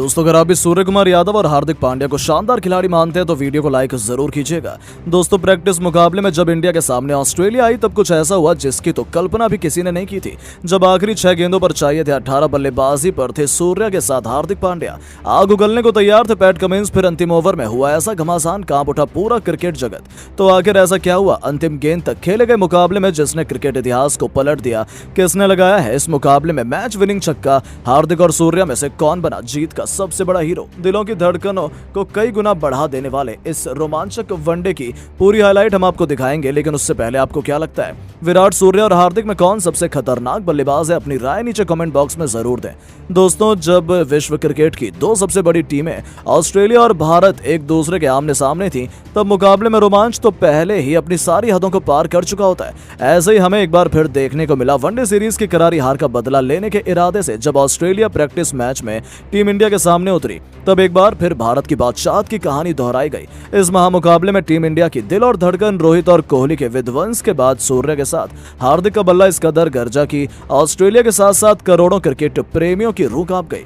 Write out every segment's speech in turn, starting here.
दोस्तों अगर आप भी सूर्य कुमार यादव और हार्दिक पांड्या को शानदार खिलाड़ी मानते हैं तो वीडियो को लाइक जरूर कीजिएगा। दोस्तों प्रैक्टिस मुकाबले में जब इंडिया के सामने ऑस्ट्रेलिया आई तब कुछ ऐसा हुआ जिसकी तो कल्पना भी किसी ने नहीं की थी। जब आखिरी 6 गेंदों पर चाहिए थे 18 बल्लेबाजी पर थे सूर्य के साथ हार्दिक पांड्या, आग उगलने को तैयार थे पैट कमिंस। फिर अंतिम ओवर में हुआ ऐसा घमासान, कांप उठा पूरा क्रिकेट जगत। तो आखिर ऐसा क्या हुआ अंतिम गेंद तक खेले गए मुकाबले में जिसने क्रिकेट इतिहास को पलट दिया? किसने लगाया है इस मुकाबले में मैच विनिंग छक्का? हार्दिक और सूर्य में से कौन बना जीत का सबसे बड़ा हीरो? दिलों की धड़कनों को कई गुना बढ़ा देने वाले इस रोमांचक वनडे की पूरी हाईलाइट हम आपको दिखाएंगे। लेकिन उससे पहले आपको क्या लगता है विराट, सूर्य और हार्दिक में कौन सबसे खतरनाक बल्लेबाज है? अपनी राय नीचे कमेंट बॉक्स में जरूर दें। दोस्तों जब विश्व क्रिकेट की दो सबसे बड़ी टीमें ऑस्ट्रेलिया और भारत एक दूसरे के आमने सामने थी तब मुकाबले में रोमांच तो पहले ही अपनी सारी हदों को पार कर चुका होता है। ऐसे ही हमें एक बार फिर देखने को मिला वनडे सीरीज की करारी हार का बदला लेने के इरादे से जब ऑस्ट्रेलिया प्रैक्टिस मैच में टीम इंडिया के सामने उतरी तब एक बार फिर भारत की बादशाहत की कहानी दोहराई गई। इस महामुकाबले में टीम इंडिया की दिल और धड़कन रोहित और कोहली के विध्वंस के बाद सूर्य के साथ हार्दिक का बल्ला इस कदर गर्जा की ऑस्ट्रेलिया के साथ साथ करोड़ों क्रिकेट प्रेमियों की रूह कांप गई।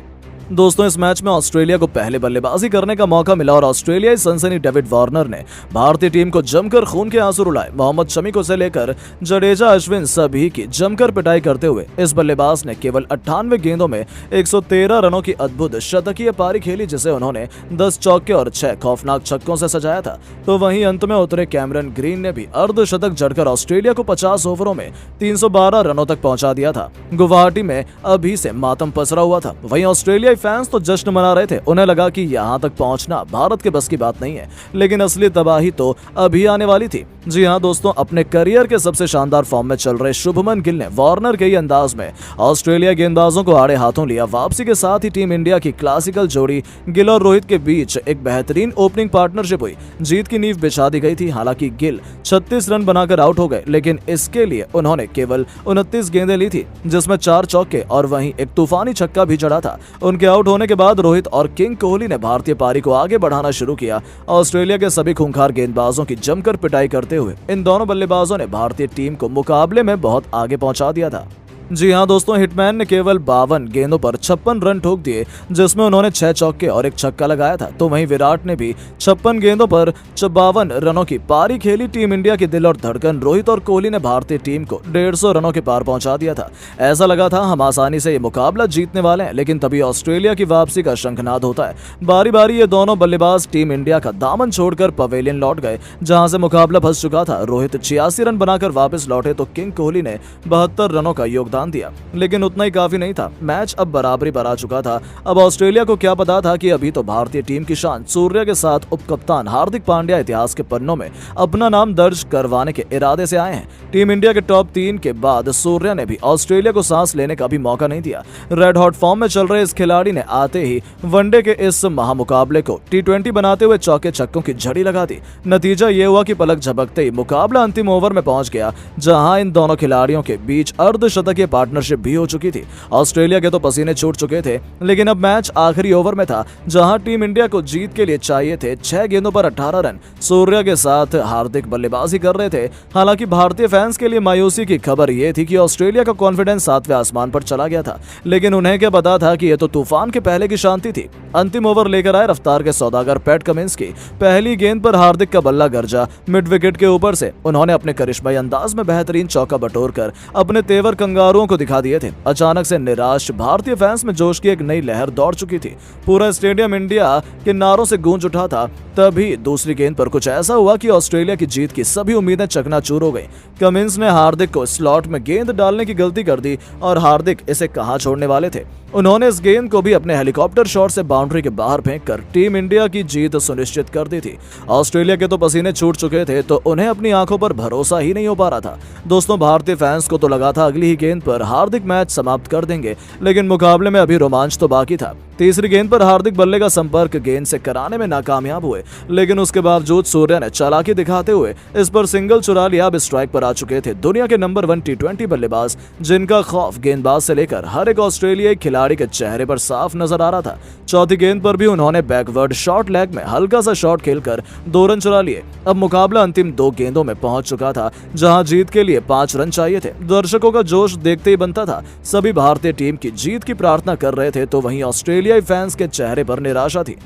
दोस्तों इस मैच में ऑस्ट्रेलिया को पहले बल्लेबाजी करने का मौका मिला और ऑस्ट्रेलियाई सनसनी डेविड वार्नर ने भारतीय टीम को जमकर खून के आंसू रुलाए। मोहम्मद शमी को से लेकर जडेजा, अश्विन सभी की जमकर पिटाई करते हुए इस बल्लेबाज ने केवल 98 गेंदों में 113 रनों की अद्भुत शतकीय पारी खेली जिसे उन्होंने 10 चौके और 6 खौफनाक छक्कों से सजाया था। तो वहीं अंत में उतरे कैमरन ग्रीन ने भी अर्धशतक जड़कर ऑस्ट्रेलिया को 50 ओवरों में 312 रनों तक पहुंचा दिया था। गुवाहाटी में अभी से मातम पसरा हुआ था। वहीं ऑस्ट्रेलिया फैंस तो जश्न मना रहे थे। उन्हें लगा कि यहां तक पहुंचना भारत के बस की बात नहीं है, लेकिन असली तबाही तो अभी आने वाली थी। जी हां दोस्तों, अपने करियर के सबसे शानदार फॉर्म में चल रहे शुभमन गिल ने वार्नर के ही अंदाज में ऑस्ट्रेलिया गेंदबाजों को आड़े हाथों लिया। वापसी के साथ ही टीम इंडिया की क्लासिकल जोड़ी गिल और रोहित के बीच एक बेहतरीन ओपनिंग पार्टनरशिप हुई। जीत की नींव बिछा दी गई थी। हालांकि गिल 36 रन बनाकर आउट हो गए, लेकिन इसके लिए उन्होंने केवल 29 गेंदें ली थी जिसमें 4 चौके और वहीं एक तूफानी छक्का भी जड़ा था। उनके आउट होने के बाद रोहित और किंग कोहली ने भारतीय पारी को आगे बढ़ाना शुरू किया। ऑस्ट्रेलिया के सभी खूंखार गेंदबाजों की जमकर पिटाई करते हुए इन दोनों बल्लेबाजों ने भारतीय टीम को मुकाबले में बहुत आगे पहुंचा दिया था। जी हां दोस्तों, हिटमैन ने केवल 52 गेंदों पर 56 रन ठोक दिए जिसमें उन्होंने 6 चौके और 1 छक्का लगाया था। तो वहीं विराट ने भी 56 गेंदों पर 52 रनों की पारी खेली। टीम इंडिया की दिल और धड़कन रोहित और कोहली ने भारतीय टीम को 150 रनों के पार पहुंचा दिया था। ऐसा लगा था हम आसानी से ये मुकाबला जीतने वाले हैं, लेकिन तभी ऑस्ट्रेलिया की वापसी का शंखनाद होता है। बारी बारी ये दोनों बल्लेबाज टीम इंडिया का दामन छोड़कर पवेलियन लौट गए जहां से मुकाबला फंस चुका था। रोहित 86 रन बनाकर वापस लौटे तो किंग कोहली ने 72 रनों का योगदान दिया, लेकिन उतना ही काफी नहीं था। मैच अब बराबरी पर आ चुका था। अब ऑस्ट्रेलिया को क्या पता था कि अभी तो भारतीय टीम की शान सूर्य के साथ उपकप्तान हार्दिक पांड्या इतिहास के पन्नों में अपना नाम दर्ज करवाने के इरादे से आए हैं। टीम इंडिया के टॉप 3 के बाद सूर्य ने भी ऑस्ट्रेलिया को सांस लेने का भी मौका नहीं दिया। रेड हॉट फॉर्म में चल रहे इस खिलाड़ी ने आते ही वनडे के इस महामुकाबले को T20 बनाते हुए चौके छक्कों की झड़ी लगा दी। नतीजा ये हुआ कि पलक झपकते ही मुकाबला अंतिम ओवर में पहुंच गया जहां इन दोनों खिलाड़ियों के बीच अर्धशतकीय पार्टनरशिप भी हो चुकी थी। ऑस्ट्रेलिया के तो पसीने छूट चुके थे, लेकिन अब मैच आखिरी ओवर में था जहां टीम इंडिया को जीत के लिए चाहिए थे 6 गेंदों पर 18 रन। सूर्य के साथ हार्दिक बल्लेबाजी कर रहे थे। हालांकि भारतीय फैंस के लिए मायूसी की खबर यह थी कि ऑस्ट्रेलिया का कॉन्फिडेंस 7वें आसमान पर चला गया था, लेकिन उन्हें क्या पता था कि यह तो तूफान के पहले की शांति थी। अंतिम ओवर लेकर आए रफ्तार के सौदागर पैट कमिंस की पहली गेंद पर हार्दिक का बल्ला गरजा मिड विकेट के ऊपर से। उन्होंने अपने करिश्माई अंदाज में बेहतरीन चौका बटोरकर अपने तेवर कंगारुओं को दिखा दिए थे। अचानक से निराश भारतीय फैंस में जोश की एक नई लहर दौड़ चुकी थी। पूरा स्टेडियम इंडिया के नारों से गूंज उठा था। तभी दूसरी गेंद पर कुछ ऐसा हुआ कि ऑस्ट्रेलिया की जीत की सभी उम्मीदें चकनाचूर हो गई। कमिंस ने हार्दिक को स्लॉट में गेंद डालने की गलती कर दी और हार्दिक इसे कहां छोड़ने वाले थे। उन्होंने इस गेंद को भी अपने हेलीकॉप्टर शॉट से बाउंड्री के बाहर फेंककर टीम इंडिया की जीत सुनिश्चित कर दी थी। ऑस्ट्रेलिया के तो पसीने छूट चुके थे तो उन्हें अपनी आंखों पर भरोसा ही नहीं हो पा रहा था। दोस्तों भारतीय फैंस को तो लगा था अगली ही गेंद पर हार्दिक मैच समाप्त कर देंगे, लेकिन मुकाबले में अभी रोमांच तो बाकी था। तीसरी गेंद पर हार्दिक बल्ले का संपर्क गेंद से कराने में नाकामयाब हुए, लेकिन उसके बावजूद सूर्य ने चालाकी दिखाते हुए इस पर सिंगल चुरा लिया। अब स्ट्राइक पर आ चुके थे दुनिया के नंबर 1 T20 बल्लेबाज जिनका खौफ गेंदबाज से लेकर हर एक ऑस्ट्रेलियाई खिलाड़ी के चेहरे पर साफ नजर आ रहा था। चौथी गेंद पर भी उन्होंने बैकवर्ड शॉर्ट लेग में हल्का सा शॉट खेलकर 2 रन चुरा लिए। अब मुकाबला अंतिम 2 गेंदों में पहुंच चुका था जहां जीत के लिए 5 रन चाहिए थे। दर्शकों का जोश देखते ही बनता था। सभी भारतीय टीम की जीत की प्रार्थना कर रहे थे तो वहीं ऑस्ट्रेलिया ऑस्ट्रेलियाई फैंस के चेहरे पर निराशा थी।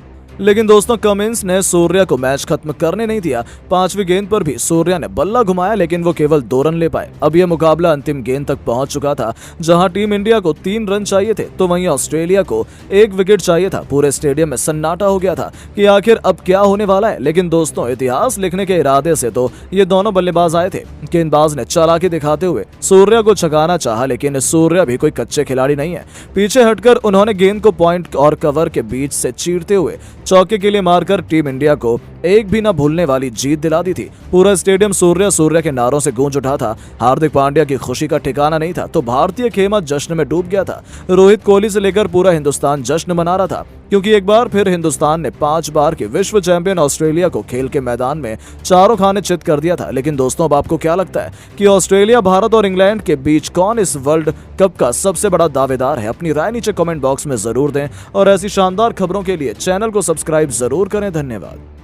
लेकिन दोस्तों कमिंस ने सूर्या को मैच खत्म करने नहीं दिया। 5वीं गेंद पर भी सूर्या ने बल्ला घुमाया, लेकिन वो केवल 2 रन ले पाए। अब यह मुकाबला अंतिम गेंद तक पहुंच चुका था, जहां टीम इंडिया को 3 रन चाहिए थे तो वहीं ऑस्ट्रेलिया को 1 विकेट चाहिए था। पूरे स्टेडियम में सन्नाटा हो गया था कि आखिर अब क्या होने वाला है। लेकिन दोस्तों इतिहास लिखने के इरादे से तो ये दोनों बल्लेबाज आए थे। गेंदबाज ने चालाकी दिखाते हुए सूर्या को छकाना चाहा, लेकिन सूर्या भी कोई कच्चे खिलाड़ी नहीं है। पीछे हटकर उन्होंने गेंद को पॉइंट और कवर के बीच से चीरते हुए चौके के लिए मारकर टीम इंडिया को एक भी न भूलने वाली जीत दिला दी थी। पूरा स्टेडियम सूर्या के नारों से गूंज उठा था। हार्दिक पांड्या की खुशी का ठिकाना नहीं था तो भारतीय खेमा जश्न में डूब गया था। रोहित कोहली से लेकर पूरा हिंदुस्तान जश्न मना रहा था, क्योंकि एक बार फिर हिंदुस्तान ने 5 बार के विश्व चैंपियन ऑस्ट्रेलिया को खेल के मैदान में चारों खाने चित कर दिया था। लेकिन दोस्तों अब आपको क्या लगता है कि ऑस्ट्रेलिया, भारत और इंग्लैंड के बीच कौन इस वर्ल्ड कप का सबसे बड़ा दावेदार है? अपनी राय नीचे कमेंट बॉक्स में जरूर दें और ऐसी शानदार खबरों के लिए चैनल को सब्सक्राइब जरूर करें। धन्यवाद।